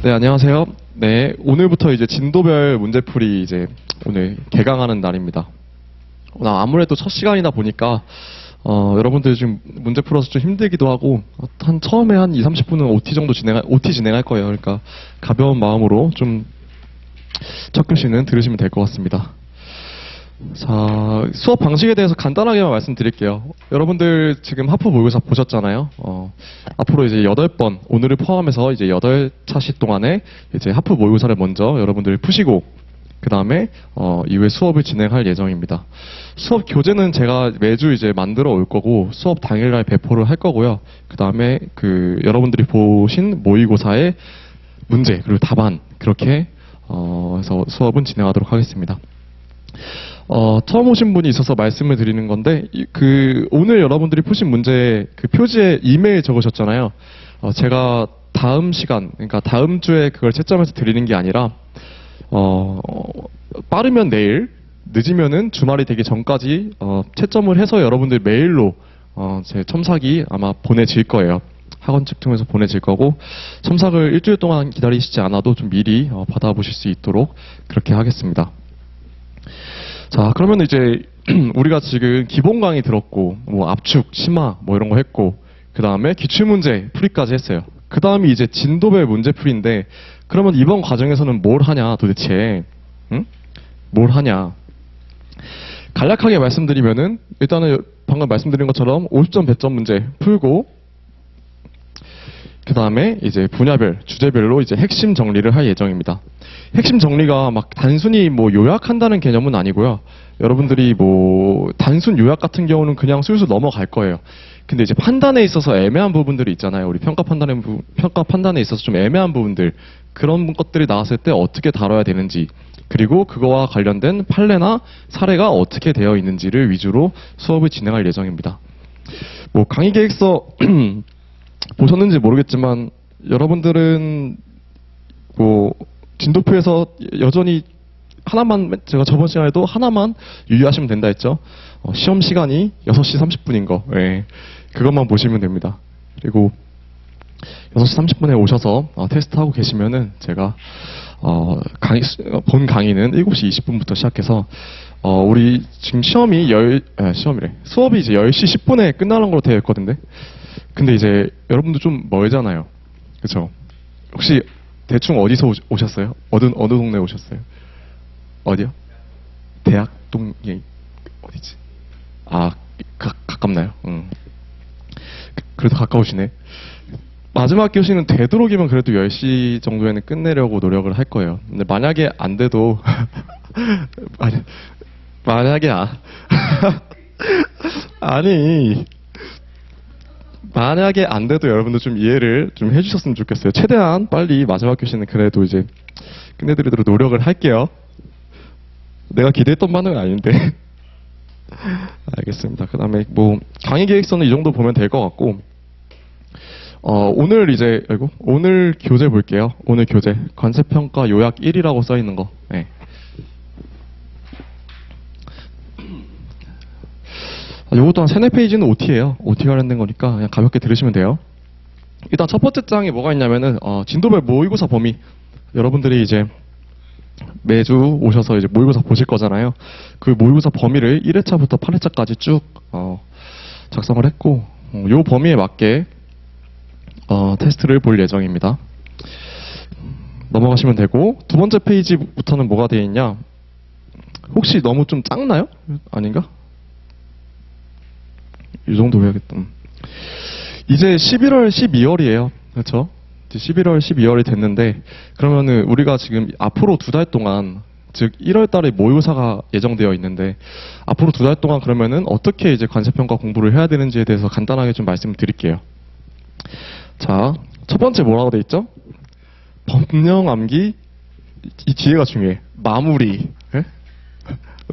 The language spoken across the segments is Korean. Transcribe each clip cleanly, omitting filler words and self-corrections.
네, 안녕하세요. 네, 오늘부터 이제 진도별 문제풀이 이제 오늘 개강하는 날입니다. 아무래도 첫 시간이다 보니까 여러분들 지금 문제 풀어서 좀 힘들기도 하고 처음에 한 2, 30분은 OT 진행할 거예요. 그러니까 가벼운 마음으로 좀 첫 글씨는 들으시면 될 것 같습니다. 자, 수업 방식에 대해서 간단하게만 말씀드릴게요. 여러분들 지금 하프 모의고사 보셨잖아요. 앞으로 이제 8번, 오늘을 포함해서 이제 8차시 동안에 이제 하프 모의고사를 먼저 여러분들이 푸시고, 그 다음에, 이후에 수업을 진행할 예정입니다. 수업 교재는 제가 매주 이제 만들어 올 거고, 수업 당일날 배포를 할 거고요. 그 다음에 여러분들이 보신 모의고사의 문제, 그리고 답안, 그렇게, 해서 수업은 진행하도록 하겠습니다. 처음 오신 분이 있어서 말씀을 드리는 건데, 오늘 여러분들이 푸신 문제, 표지에 이메일 적으셨잖아요. 제가 다음 시간, 그러니까 다음 주에 그걸 채점해서 드리는 게 아니라, 빠르면 내일, 늦으면은 주말이 되기 전까지, 채점을 해서 여러분들 메일로, 제 첨삭이 아마 보내질 거예요. 학원 측 통해서 보내질 거고, 첨삭을 일주일 동안 기다리시지 않아도 좀 미리 받아보실 수 있도록 그렇게 하겠습니다. 자, 그러면 이제 우리가 지금 기본 강의 들었고, 뭐 압축, 심화, 뭐 이런 거 했고, 그 다음에 기출문제 풀이까지 했어요. 그 다음이 이제 진도별 문제풀이인데, 그러면 이번 과정에서는 뭘 하냐 도대체? 응? 뭘 하냐? 간략하게 말씀드리면은, 일단은 방금 말씀드린 것처럼 50점 100점 문제 풀고, 그 다음에 이제 분야별, 주제별로 이제 핵심 정리를 할 예정입니다. 핵심 정리가 막 단순히 뭐 요약한다는 개념은 아니고요. 여러분들이 뭐 단순 요약 같은 경우는 그냥 술술 넘어갈 거예요. 근데 이제 판단에 있어서 애매한 부분들이 있잖아요. 우리 평가 판단에 있어서 좀 애매한 부분들, 그런 것들이 나왔을 때 어떻게 다뤄야 되는지, 그리고 그거와 관련된 판례나 사례가 어떻게 되어 있는지를 위주로 수업을 진행할 예정입니다. 뭐 강의 계획서 보셨는지 모르겠지만 여러분들은 뭐 진도표에서 여전히 하나만, 제가 저번 시간에도 하나만 유의하시면 된다 했죠. 시험 시간이 6시 30분인 거, 예, 그것만 보시면 됩니다. 그리고 6시 30분에 오셔서 테스트하고 계시면은 제가 본 강의는 7시 20분부터 시작해서 우리 지금 수업이 이제 10시 10분에 끝나는 걸로 되어 있거든요. 근데 이제 여러분도 좀 멀잖아요. 그쵸? 혹시 대충 어디서 오셨어요? 어느 동네 오셨어요? 어디요? 대학동에 어디지? 가깝나요? 그래도 가까우시네. 마지막 교시는 되도록이면 그래도 10시 정도에는 끝내려고 노력을 할 거예요. 근데 만약에 안 돼도 만약에 만약에 안 돼도 여러분들 좀 이해를 좀 해주셨으면 좋겠어요. 최대한 빨리 마지막 교시는 그래도 이제 끝내드리도록 노력을 할게요. 내가 기대했던 바는 아닌데. 알겠습니다. 그 다음에 뭐 강의 계획서는 이 정도 보면 될 것 같고, 오늘 교재 볼게요. 오늘 교재 관세평가 요약 1이라고 써있는 거. 네. 요것도 한 3, 4페이지는 OT예요. OT 관련된 거니까 그냥 가볍게 들으시면 돼요. 일단 첫 번째 장에 뭐가 있냐면은 진도별 모의고사 범위. 여러분들이 이제 매주 오셔서 이제 모의고사 보실 거잖아요. 그 모의고사 범위를 1회차부터 8회차까지 쭉 작성을 했고, 요 범위에 맞게 테스트를 볼 예정입니다. 넘어가시면 되고, 두 번째 페이지부터는 뭐가 되어 있냐? 혹시 너무 좀 작나요? 아닌가? 이 정도 해야겠다. 이제 11월, 12월이에요. 그렇죠? 이제 11월, 12월이 됐는데, 그러면은 우리가 지금 앞으로 2달 동안, 즉 1월 달에 모의고사가 예정되어 있는데, 앞으로 2달 동안 그러면은 어떻게 이제 관세평가 공부를 해야 되는지에 대해서 간단하게 좀 말씀을 드릴게요. 자, 첫 번째 뭐라고 돼 있죠? 법령 암기. 이 뒤에가 중요해. 마무리. 예?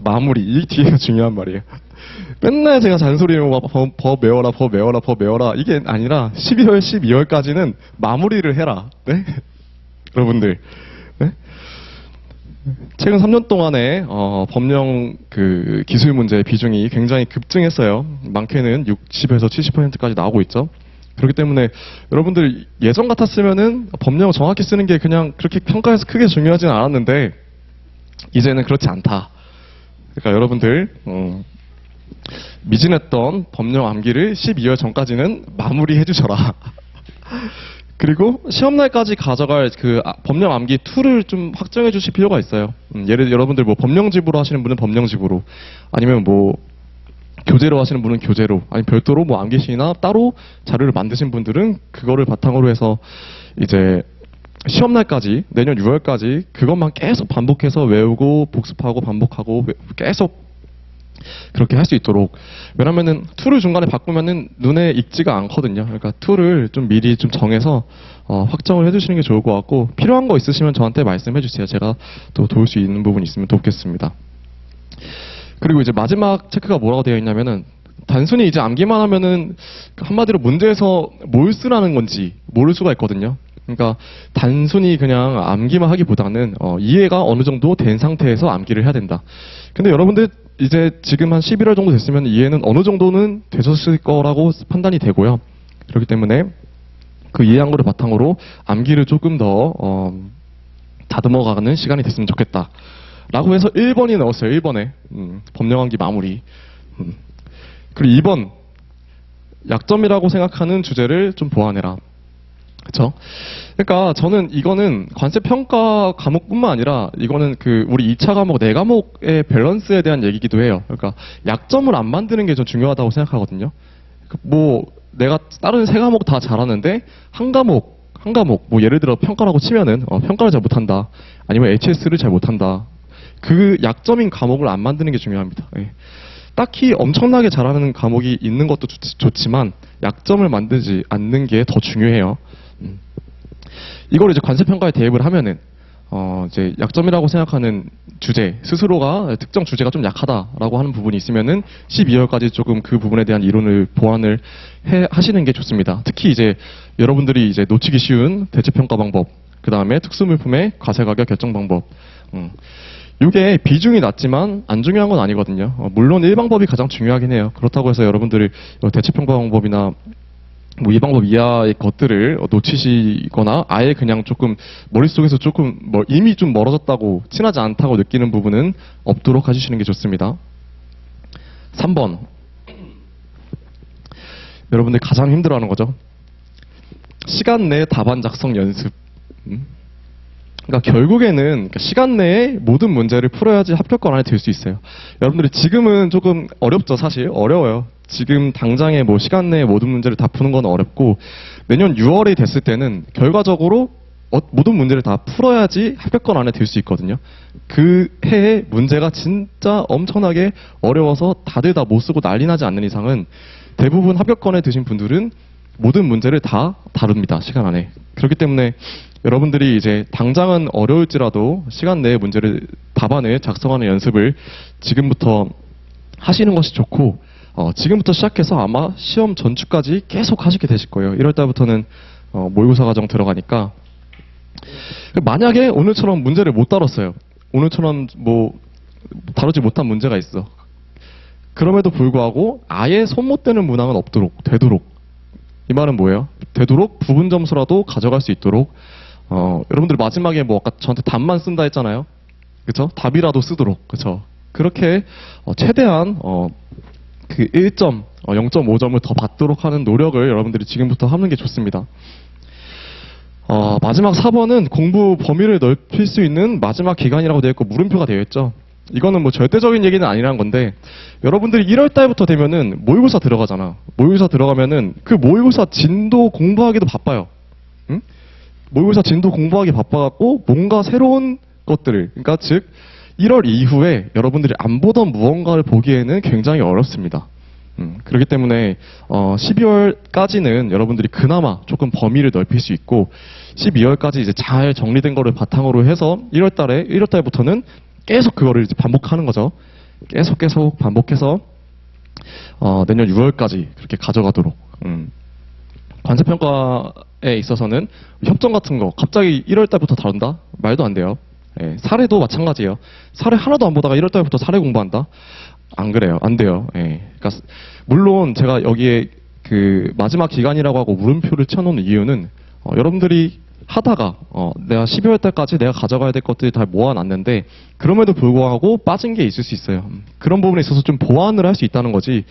마무리. 이 뒤에가 중요한 말이에요. 맨날 제가 잔소리로 법 외워라. 이게 아니라 11월, 12월까지는 마무리를 해라. 네? 여러분들. 네? 최근 3년 동안에 법령 기술 문제의 비중이 굉장히 급증했어요. 많게는 60에서 70%까지 나오고 있죠. 그렇기 때문에 여러분들 예전 같았으면은 법령을 정확히 쓰는 게 그냥 그렇게 평가해서 크게 중요하지는 않았는데 이제는 그렇지 않다. 그러니까 여러분들 미진했던 법령 암기를 12월 전까지는 마무리해 주셔라. 그리고 시험날까지 가져갈 그 법령 암기 툴을 좀 확정해 주실 필요가 있어요. 여러분들 뭐 법령집으로 하시는 분은 법령집으로, 아니면 뭐 교재로 하시는 분은 교재로, 아니 별도로 뭐 암기시나 따로 자료를 만드신 분들은 그거를 바탕으로 해서 이제 시험날까지 내년 6월까지 그것만 계속 반복해서 외우고 복습하고 반복하고 계속 그렇게 할 수 있도록. 왜냐면은 툴을 중간에 바꾸면은 눈에 익지가 않거든요. 그러니까 툴을 좀 미리 좀 정해서 확정을 해주시는 게 좋을 것 같고, 필요한 거 있으시면 저한테 말씀해 주세요. 제가 또 도울 수 있는 부분이 있으면 돕겠습니다. 그리고 이제 마지막 체크가 뭐라고 되어 있냐면은, 단순히 이제 암기만 하면은 한마디로 문제에서 뭘 쓰라는 건지 모를 수가 있거든요. 그러니까 단순히 그냥 암기만 하기보다는 이해가 어느 정도 된 상태에서 암기를 해야 된다. 근데 여러분들 이제 지금 한 11월 정도 됐으면 이해는 어느 정도는 되셨을 거라고 판단이 되고요. 그렇기 때문에 그 이해한 거를 바탕으로 암기를 조금 더 다듬어가는 시간이 됐으면 좋겠다 라고 해서 1번이 넣었어요. 1번에 법령 암기 마무리. 그리고 2번, 약점이라고 생각하는 주제를 좀 보완해라. 그쵸? 그러니까 저는 이거는 관세평가 과목뿐만 아니라 이거는 그 우리 2차 과목 4과목의 밸런스에 대한 얘기기도 해요. 그러니까 약점을 안 만드는 게 좀 중요하다고 생각하거든요. 뭐 내가 다른 3과목 다 잘하는데 한 과목 뭐 예를 들어 평가라고 치면은 평가를 잘 못한다, 아니면 HS를 잘 못한다, 그 약점인 과목을 안 만드는 게 중요합니다. 예. 딱히 엄청나게 잘하는 과목이 있는 것도 좋지만 약점을 만들지 않는 게 더 중요해요. 이걸 이제 관세평가에 대입을 하면은 이제 약점이라고 생각하는 주제, 스스로가 특정 주제가 좀 약하다라고 하는 부분이 있으면은 12월까지 조금 그 부분에 대한 이론을 보완을 하시는 게 좋습니다. 특히 이제 여러분들이 이제 놓치기 쉬운 대체평가 방법, 그 다음에 특수물품의 과세가격 결정 방법. 이게 비중이 낮지만 안 중요한 건 아니거든요. 물론 1방법이 가장 중요하긴 해요. 그렇다고 해서 여러분들이 대체평가 방법이나 뭐 이 방법 이하의 것들을 놓치시거나 아예 그냥 조금 머릿속에서 조금 이미 좀 멀어졌다고, 친하지 않다고 느끼는 부분은 없도록 해주시는 게 좋습니다. 3번. 여러분들 가장 힘들어하는 거죠. 시간 내 답안 작성 연습. 그러니까 결국에는 시간 내에 모든 문제를 풀어야지 합격권 안에 들 수 있어요. 여러분들이 지금은 조금 어렵죠. 사실 어려워요. 지금 당장에 뭐 시간 내에 모든 문제를 다 푸는 건 어렵고, 내년 6월이 됐을 때는 결과적으로 모든 문제를 다 풀어야지 합격권 안에 들 수 있거든요. 그 해에 문제가 진짜 엄청나게 어려워서 다들 다 못 쓰고 난리 나지 않는 이상은 대부분 합격권에 드신 분들은 모든 문제를 다 다룹니다. 시간 안에. 그렇기 때문에 여러분들이 이제 당장은 어려울지라도 시간 내에 문제를 답안을 작성하는 연습을 지금부터 하시는 것이 좋고, 지금부터 시작해서 아마 시험 전주까지 계속 하시게 되실 거예요. 1월 달부터는 모의고사 과정 들어가니까. 만약에 오늘처럼 문제를 못 다뤘어요. 오늘처럼 뭐 다루지 못한 문제가 있어. 그럼에도 불구하고 아예 손 못 대는 문항은 없도록, 되도록. 이 말은 뭐예요? 되도록 부분 점수라도 가져갈 수 있도록. 여러분들 마지막에 뭐 아까 저한테 답만 쓴다 했잖아요. 그쵸? 답이라도 쓰도록. 그쵸? 그렇게 최대한 그 1점, 0.5점을 더 받도록 하는 노력을 여러분들이 지금부터 하는 게 좋습니다. 마지막 4번은 공부 범위를 넓힐 수 있는 마지막 기간이라고 되어 있고 물음표가 되어 있죠. 이거는 뭐 절대적인 얘기는 아니라는 건데, 여러분들이 1월 달부터 되면은 모의고사 들어가잖아. 모의고사 들어가면은 그 모의고사 진도 공부하기도 바빠요. 응? 모의고사 진도 공부하기 바빠갖고 뭔가 새로운 것들을, 그러니까 즉 1월 이후에 여러분들이 안 보던 무언가를 보기에는 굉장히 어렵습니다. 그렇기 때문에 12월까지는 여러분들이 그나마 조금 범위를 넓힐 수 있고, 12월까지 이제 잘 정리된 거를 바탕으로 해서 1월 달부터는 계속 그거를 이제 반복하는 거죠. 계속 반복해서 내년 6월까지 그렇게 가져가도록. 관세평가에 있어서는 협정 같은 거 갑자기 1월 달부터 다룬다? 말도 안 돼요. 예, 사례도 마찬가지예요. 사례 하나도 안 보다가 1월 달부터 사례 공부한다? 안 그래요. 안 돼요. 예. 그러니까 물론 제가 여기에 그 마지막 기간이라고 하고 물음표를 쳐놓은 이유는 여러분들이 하다가 내가 12월 달까지 내가 가져가야 될 것들이 다 모아놨는데 그럼에도 불구하고 빠진 게 있을 수 있어요. 그런 부분에 있어서 좀 보완을 할 수 있다는 거지.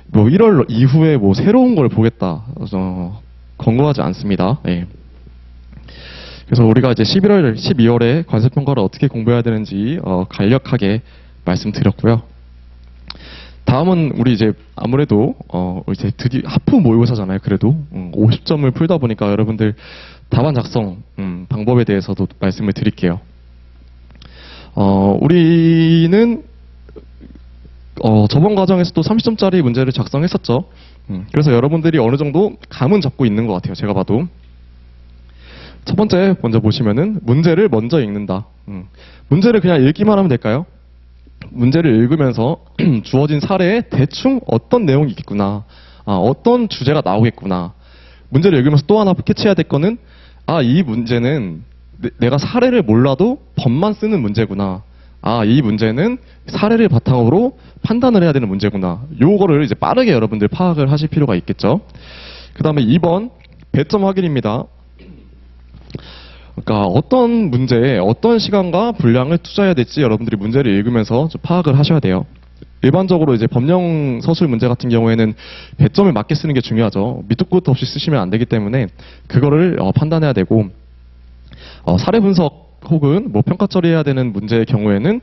뭐 1월 이후에 뭐 새로운 걸 보겠다. 권고하지 않습니다. 예. 그래서 우리가 이제 11월, 12월에 관세평가를 어떻게 공부해야 되는지 간략하게 말씀드렸고요. 다음은 우리 이제 아무래도 이제 드디어 하프 모의고사잖아요. 그래도 50점을 풀다 보니까 여러분들 답안 작성 방법에 대해서도 말씀을 드릴게요. 우리는 저번 과정에서도 30점짜리 문제를 작성했었죠. 그래서 여러분들이 어느 정도 감은 잡고 있는 것 같아요. 제가 봐도. 첫 번째 먼저 보시면은 문제를 먼저 읽는다. 문제를 그냥 읽기만 하면 될까요? 문제를 읽으면서 주어진 사례에 대충 어떤 내용이 있겠구나. 어떤 주제가 나오겠구나. 문제를 읽으면서 또 하나 캐치해야 될 거는 이 문제는 내가 사례를 몰라도 법만 쓰는 문제구나. 이 문제는 사례를 바탕으로 판단을 해야 되는 문제구나. 요거를 이제 빠르게 여러분들 파악을 하실 필요가 있겠죠. 그 다음에 2번 배점 확인입니다. 그러니까 어떤 문제에 어떤 시간과 분량을 투자해야 될지 여러분들이 문제를 읽으면서 좀 파악을 하셔야 돼요. 일반적으로 이제 법령 서술 문제 같은 경우에는 배점을 맞게 쓰는 게 중요하죠. 밑도 끝도 없이 쓰시면 안 되기 때문에 그거를 판단해야 되고 사례 분석 혹은 뭐 평가 처리해야 되는 문제의 경우에는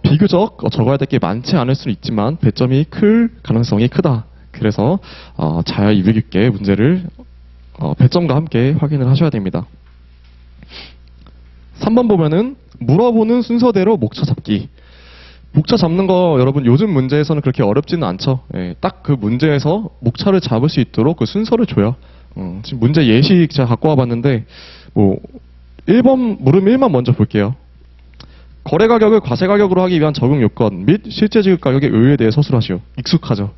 비교적 적어야 될 게 많지 않을 수는 있지만 배점이 클 가능성이 크다. 그래서 잘 유익 있게 문제를 배점과 함께 확인을 하셔야 됩니다. 3번 보면은 물어보는 순서대로 목차 잡기. 목차 잡는 거 여러분 요즘 문제에서는 그렇게 어렵지는 않죠. 예, 딱 그 문제에서 목차를 잡을 수 있도록 그 순서를 줘요. 지금 문제 예시 제가 갖고 와봤는데 뭐 1번 물음 1만 먼저 볼게요. 거래 가격을 과세 가격으로 하기 위한 적용 요건 및 실제 지급 가격의 의의에 대해 서술하시오. 익숙하죠?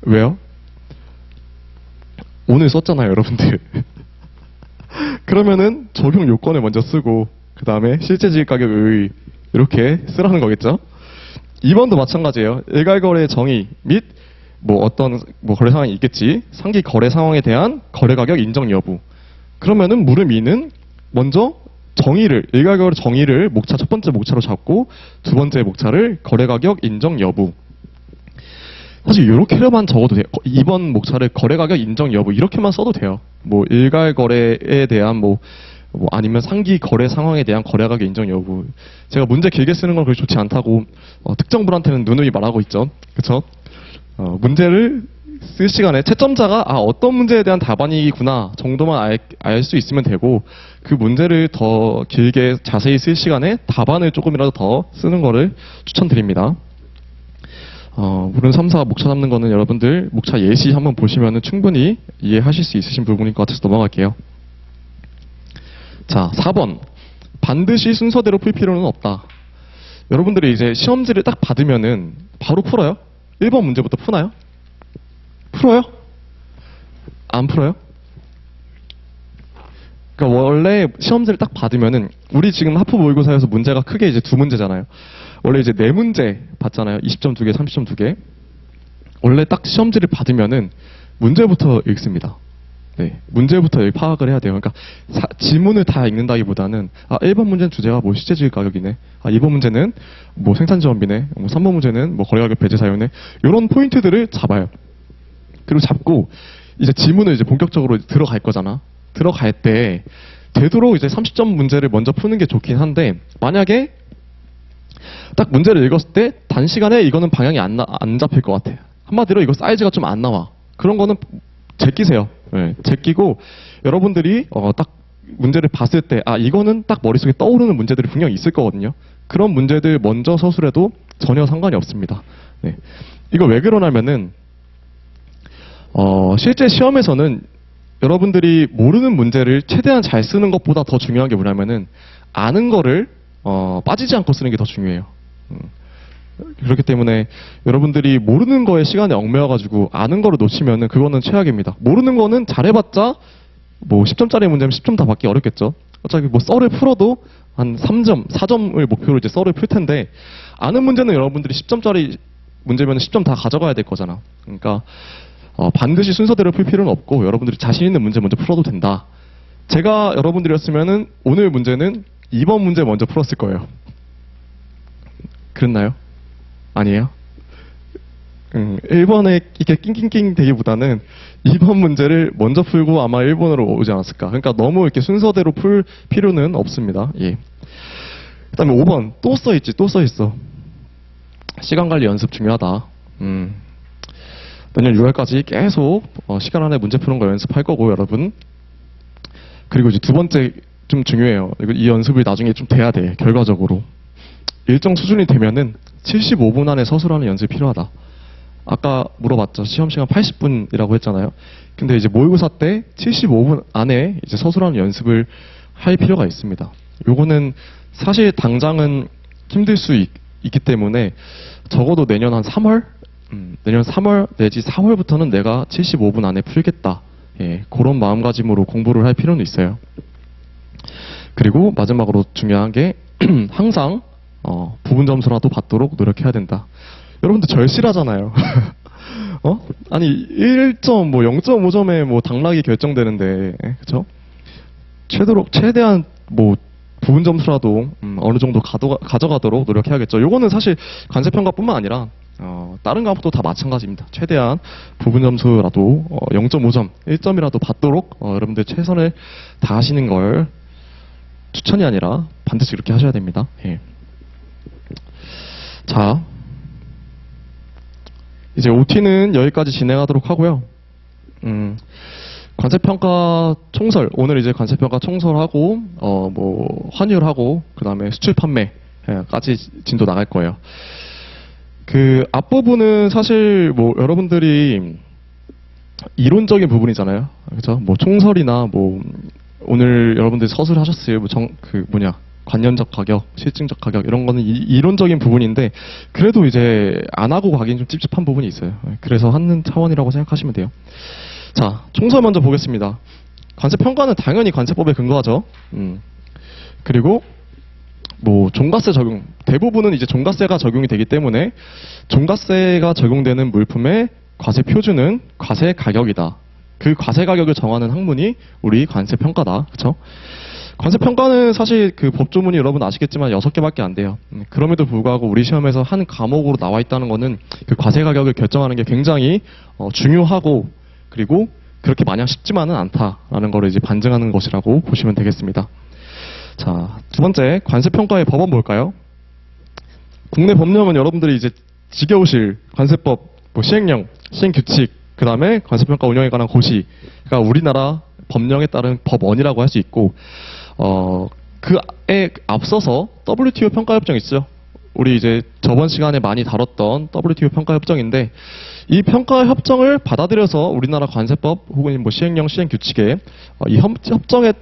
왜요? 오늘 썼잖아요, 여러분들. 그러면은 적용 요건을 먼저 쓰고 그 다음에 실제 지급 가격의 의의 이렇게 쓰라는 거겠죠? 2번도 마찬가지예요. 일괄거래 정의 및 뭐 어떤 뭐 거래 상황이 있겠지. 상기 거래 상황에 대한 거래 가격 인정 여부. 그러면은 물음 2는 먼저 정의를 일괄거래 정의를 목차 첫 번째 목차로 잡고 두 번째 목차를 거래 가격 인정 여부. 사실 이렇게만 적어도 돼요. 2번 목차를 거래 가격 인정 여부 이렇게만 써도 돼요. 뭐 일괄 거래에 대한 뭐 아니면 상기 거래 상황에 대한 거래 가격 인정 여부. 제가 문제 길게 쓰는 건 그렇게 좋지 않다고 특정 분한테는 누누이 말하고 있죠. 그렇죠? 문제를 쓸 시간에 채점자가 어떤 문제에 대한 답안이구나 정도만 알 수 있으면 되고 그 문제를 더 길게 자세히 쓸 시간에 답안을 조금이라도 더 쓰는 거를 추천드립니다. 물은 3, 4 목차 잡는 거는 여러분들 목차 예시 한번 보시면 충분히 이해하실 수 있으신 부분인 것 같아서 넘어갈게요. 자, 4번. 반드시 순서대로 풀 필요는 없다. 여러분들이 이제 시험지를 딱 받으면은 바로 풀어요? 1번 문제부터 푸나요? 풀어요? 안 풀어요? 그러니까 원래 시험지를 딱 받으면은 우리 지금 하프 모의고사에서 문제가 크게 이제 두 문제잖아요. 원래 이제 네 문제 받잖아요. 20점 2개, 30점 2개. 원래 딱 시험지를 받으면은 문제부터 읽습니다. 네, 문제부터 파악을 해야 돼요. 그러니까 지문을 다 읽는다기보다는 1번 문제는 주제가 뭐 실제지급 가격이네. 2번 문제는 뭐 생산지원비네. 뭐 3번 문제는 뭐 거래가격 배제 사유네. 이런 포인트들을 잡아요. 그리고 잡고 이제 지문을 이제 본격적으로 들어갈 거잖아. 들어갈 때 되도록 이제 30점 문제를 먼저 푸는 게 좋긴 한데 만약에 딱 문제를 읽었을 때 단시간에 이거는 방향이 안 잡힐 것 같아. 한마디로 이거 사이즈가 좀 안 나와. 그런 거는 제끼세요. 네, 제끼고 여러분들이 딱 문제를 봤을 때 이거는 딱 머릿속에 떠오르는 문제들이 분명히 있을 거거든요. 그런 문제들 먼저 서술해도 전혀 상관이 없습니다. 네. 이거 왜 그러냐면은 실제 시험에서는 여러분들이 모르는 문제를 최대한 잘 쓰는 것보다 더 중요한 게 뭐냐면은 아는 거를 빠지지 않고 쓰는 게 더 중요해요. 그렇기 때문에 여러분들이 모르는 거에 시간에 얽매여가지고 아는 거를 놓치면은 그거는 최악입니다. 모르는 거는 잘해봤자 뭐 10점짜리 문제면 10점 다 받기 어렵겠죠. 어차피 뭐 썰을 풀어도 한 3점, 4점을 목표로 이제 썰을 풀 텐데 아는 문제는 여러분들이 10점짜리 문제면 10점 다 가져가야 될 거잖아. 그러니까 반드시 순서대로 풀 필요는 없고 여러분들이 자신 있는 문제 먼저 풀어도 된다. 제가 여러분들이었으면은 오늘 문제는 2번 문제 먼저 풀었을 거예요. 그랬나요? 아니에요? 1번에 이렇게 낑낑낑 되기보다는 2번 문제를 먼저 풀고 아마 1번으로 오지 않았을까. 그러니까 너무 이렇게 순서대로 풀 필요는 없습니다. 예. 그 다음에 5번. 또 써있지, 또 써있어. 시간 관리 연습 중요하다. 내년 6월까지 계속 시간 안에 문제 푸는 거 연습할 거고, 여러분. 그리고 이제 두 번째 좀 중요해요. 이 연습이 나중에 좀 돼야 돼, 결과적으로. 일정 수준이 되면은 75분 안에 서술하는 연습이 필요하다. 아까 물어봤죠. 시험 시간 80분이라고 했잖아요. 근데 이제 모의고사 때 75분 안에 이제 서술하는 연습을 할 필요가 있습니다. 요거는 사실 당장은 힘들 수 있기 때문에 적어도 내년 한 3월? 내년 3월 내지 4월부터는 내가 75분 안에 풀겠다. 예, 그런 마음가짐으로 공부를 할 필요는 있어요. 그리고 마지막으로 중요한 게 항상 부분 점수라도 받도록 노력해야 된다. 여러분들 절실하잖아요. 아니 1점 뭐 0.5점에 뭐 당락이 결정되는데, 그렇죠? 최대한 뭐 부분 점수라도 어느 정도 가져가도록 노력해야겠죠. 요거는 사실 관세평가뿐만 아니라 다른 과목도 다 마찬가지입니다. 최대한 부분 점수라도 0.5점, 1점이라도 받도록 여러분들 최선을 다하시는 걸 추천이 아니라 반드시 이렇게 하셔야 됩니다. 예. 자, 이제 OT는 여기까지 진행하도록 하고요. 관세평가 총설, 오늘 이제 관세평가 총설하고 뭐 환율하고 그 다음에 수출 판매까지 진도 나갈 거예요. 그 앞부분은 사실 뭐 여러분들이 이론적인 부분이잖아요. 그렇죠? 뭐 총설이나 뭐 오늘 여러분들이 서술하셨어요. 관련적 가격, 실증적 가격 이런 거는 이론적인 부분인데 그래도 이제 안 하고 가긴 좀 찝찝한 부분이 있어요. 그래서 하는 차원이라고 생각하시면 돼요. 자, 총설 먼저 보겠습니다. 관세평가는 당연히 관세법에 근거하죠. 그리고 뭐 종가세 적용, 대부분은 이제 종가세가 적용이 되기 때문에 종가세가 적용되는 물품의 과세 표준은 과세 가격이다. 그 과세 가격을 정하는 학문이 우리 관세평가다. 그렇죠? 관세평가는 사실 그 법조문이 여러분 아시겠지만 6개밖에 안 돼요. 그럼에도 불구하고 우리 시험에서 한 과목으로 나와 있다는 거는 그 과세 가격을 결정하는 게 굉장히 중요하고 그리고 그렇게 마냥 쉽지만은 않다라는 거를 이제 반증하는 것이라고 보시면 되겠습니다. 자, 두 번째 관세평가의 법은 뭘까요? 국내 법령은 여러분들이 이제 지겨우실 관세법, 뭐 시행령, 시행규칙, 그 다음에 관세평가 운영에 관한 고시가 우리나라 법령에 따른 법원이라고 할 수 있고, 그에 앞서서 WTO 평가협정 있죠. 우리 이제 저번 시간에 많이 다뤘던 WTO 평가협정인데 이 평가협정을 받아들여서 우리나라 관세법 혹은 뭐 시행령, 시행규칙에 이 협정에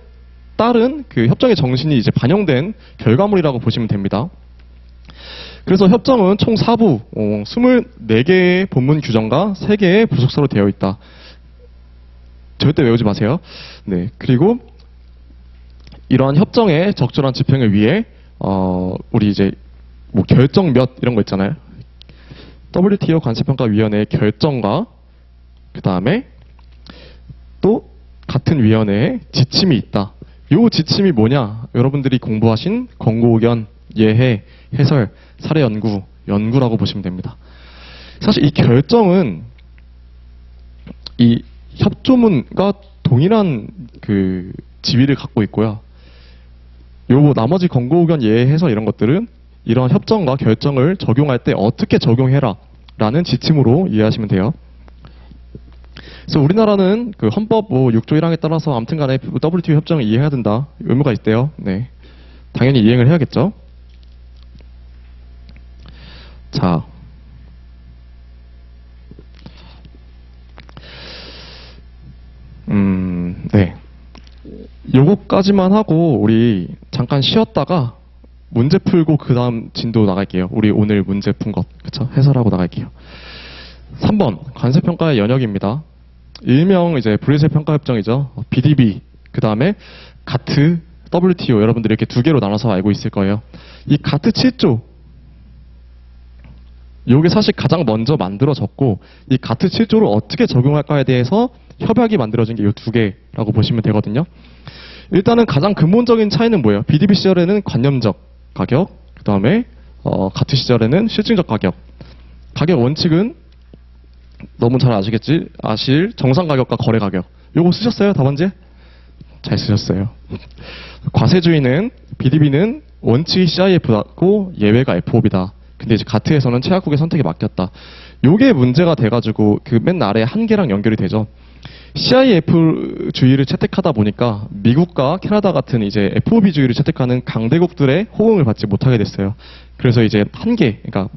따른 그 협정의 정신이 이제 반영된 결과물이라고 보시면 됩니다. 그래서 협정은 총 4부, 24개의 본문 규정과 3개의 부속서로 되어 있다. 절대 외우지 마세요. 네. 그리고 이러한 협정의 적절한 집행을 위해 우리 이제 뭐 결정 몇 이런 거 있잖아요. WTO 관세평가위원회의 결정과 그 다음에 또 같은 위원회의 지침이 있다. 이 지침이 뭐냐? 여러분들이 공부하신 권고 의견, 예해, 해설, 사례 연구, 연구라고 보시면 됩니다. 사실 이 결정은 이 협조문과 동일한 그 지위를 갖고 있고요. 요 나머지 권고 의견, 예해, 해설 이런 것들은 이러한 협정과 결정을 적용할 때 어떻게 적용해라 라는 지침으로 이해하시면 돼요. 그래서 우리나라는 그 헌법 뭐 6조 1항에 따라서 아무튼 간에 WTO 협정을 이해해야 된다. 의무가 있대요. 네. 당연히 이행을 해야겠죠. 자. 네. 요거까지만 하고 우리 잠깐 쉬었다가 문제 풀고 그 다음 진도 나갈게요. 우리 오늘 문제 푼 것. 그쵸? 해설하고 나갈게요. 3번. 관세평가의 연역입니다. 일명 이제 브뤼셀 평가협정이죠. BDB. 그 다음에 가트, WTO. 여러분들이 이렇게 두 개로 나눠서 알고 있을 거예요. 이 가트 7조. 요게 사실 가장 먼저 만들어졌고 이 가트 7조를 어떻게 적용할까에 대해서 협약이 만들어진 게 이 두 개라고 보시면 되거든요. 일단은 가장 근본적인 차이는 뭐예요? BDB 시절에는 관념적 가격, 그 다음에 가트 시절에는 실증적 가격. 가격 원칙은 너무 잘 아실 정상 가격과 거래 가격. 요거 쓰셨어요? 답안지에? 잘 쓰셨어요. 과세주의는 BDB는 원칙이 CIF고 예외가 FOB다. 근데 이제 가트에서는 최악국의 선택에 맡겼다. 요게 문제가 돼가지고 그 맨 아래 한계랑 연결이 되죠. CIF 주의를 채택하다 보니까 미국과 캐나다 같은 이제 FOB 주의를 채택하는 강대국들의 호응을 받지 못하게 됐어요. 그래서 이제 한계, 그러니까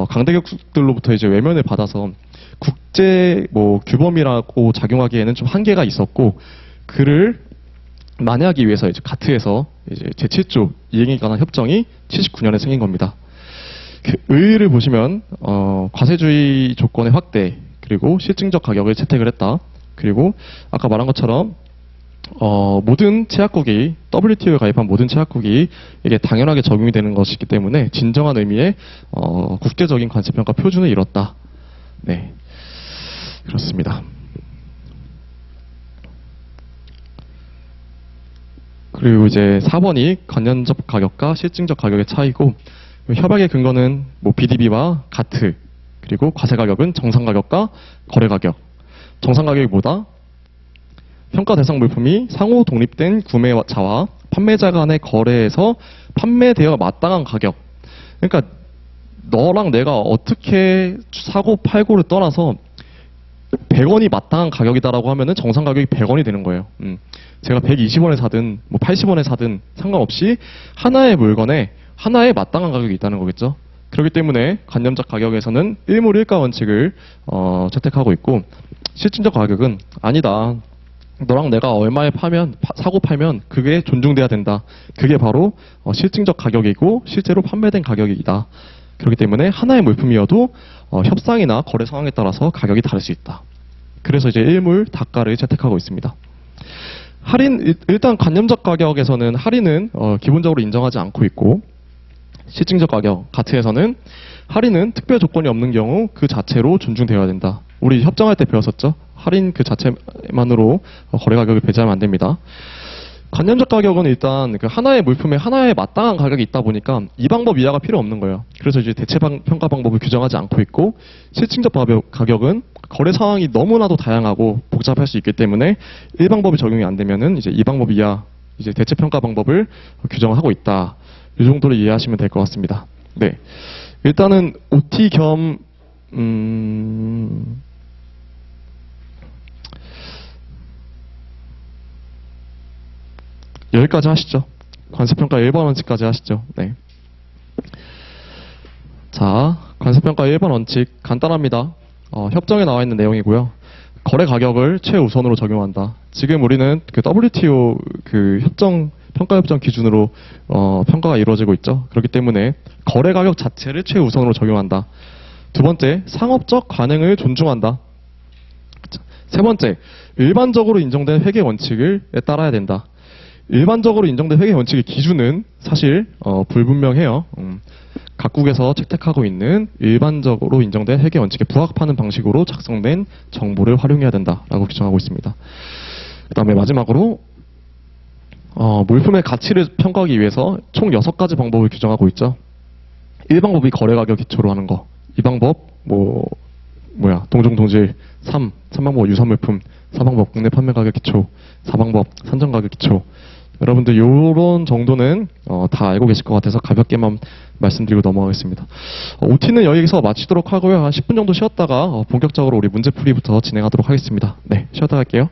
강대국들로부터 이제 외면을 받아서 국제 규범이라고 작용하기에는 좀 한계가 있었고 그를 만회하기 위해서 이제 가트에서 이제 제7조 이행에 관한 협정이 79년에 생긴 겁니다. 그 의의를 보시면 과세주의 조건의 확대 그리고 실증적 가격을 채택을 했다. 그리고 아까 말한 것처럼 모든 채약국이 WTO에 가입한 모든 채약국이 이게 당연하게 적용이 되는 것이기 때문에 진정한 의미의 국제적인 관세평가 표준을 이뤘다. 네, 그렇습니다. 그리고 이제 4번이 관념적 가격과 실증적 가격의 차이고 협약의 근거는 BDB와 가트 그리고 과세 가격은 정상 가격과 거래 가격. 정상 가격이 뭐다? 평가 대상 물품이 상호 독립된 구매자와 판매자 간의 거래에서 판매되어 마땅한 가격. 그러니까 너랑 내가 어떻게 사고 팔고를 떠나서 100원이 마땅한 가격이다라고 하면은 정상 가격이 100원이 되는 거예요. 제가 120원에 사든 80원에 사든 상관없이 하나의 물건에 하나의 마땅한 가격이 있다는 거겠죠. 그렇기 때문에 관념적 가격에서는 일물일가 원칙을 채택하고 있고 실증적 가격은 아니다. 너랑 내가 얼마에 사고 팔면 그게 존중돼야 된다. 그게 바로 실증적 가격이고 실제로 판매된 가격이다. 그렇기 때문에 하나의 물품이어도 협상이나 거래 상황에 따라서 가격이 다를 수 있다. 그래서 이제 일물 단가를 채택하고 있습니다. 할인, 일단 관념적 가격에서는 할인은 기본적으로 인정하지 않고 있고 실증적 가격, 가트에서는 할인은 특별 조건이 없는 경우 그 자체로 존중되어야 된다. 우리 협정할 때 배웠었죠? 할인 그 자체만으로 거래 가격을 배제하면 안 됩니다. 관념적 가격은 일단 그 하나의 물품에 하나의 마땅한 가격이 있다 보니까 이 방법 이하가 필요 없는 거예요. 그래서 이제 대체 평가 방법을 규정하지 않고 있고 실증적 가격은 거래 상황이 너무나도 다양하고 복잡할 수 있기 때문에 1방법이 적용이 안 되면은 이제 2방법 이하 이제 대체 평가 방법을 규정하고 있다. 이 정도로 이해하시면 될 것 같습니다. 네. 일단은 OT 겸 여기까지 하시죠. 관세평가 1번 원칙까지 하시죠. 네. 자, 관세평가 1번 원칙 간단합니다. 협정에 나와 있는 내용이고요. 거래 가격을 최우선으로 적용한다. 지금 우리는 그 WTO 그 평가 협정 기준으로 평가가 이루어지고 있죠. 그렇기 때문에 거래 가격 자체를 최우선으로 적용한다. 두 번째, 상업적 관행을 존중한다. 세 번째, 일반적으로 인정된 회계 원칙을 따라야 된다. 일반적으로 인정된 회계 원칙의 기준은 사실 불분명해요. 각국에서 채택하고 있는 일반적으로 인정된 회계 원칙에 부합하는 방식으로 작성된 정보를 활용해야 된다라고 규정하고 있습니다. 그 다음에 마지막으로 물품의 가치를 평가하기 위해서 총 6가지 방법을 규정하고 있죠. 1방법이 거래 가격 기초로 하는 거. 2방법 동종 동질 3방법 유사물품, 4방법 국내 판매 가격 기초, 4방법 산정 가격 기초. 여러분들 요런 정도는 다 알고 계실 것 같아서 가볍게만 말씀드리고 넘어가겠습니다. OT는 여기서 마치도록 하고요. 한 10분 정도 쉬었다가 본격적으로 우리 문제풀이부터 진행하도록 하겠습니다. 네, 쉬었다 갈게요.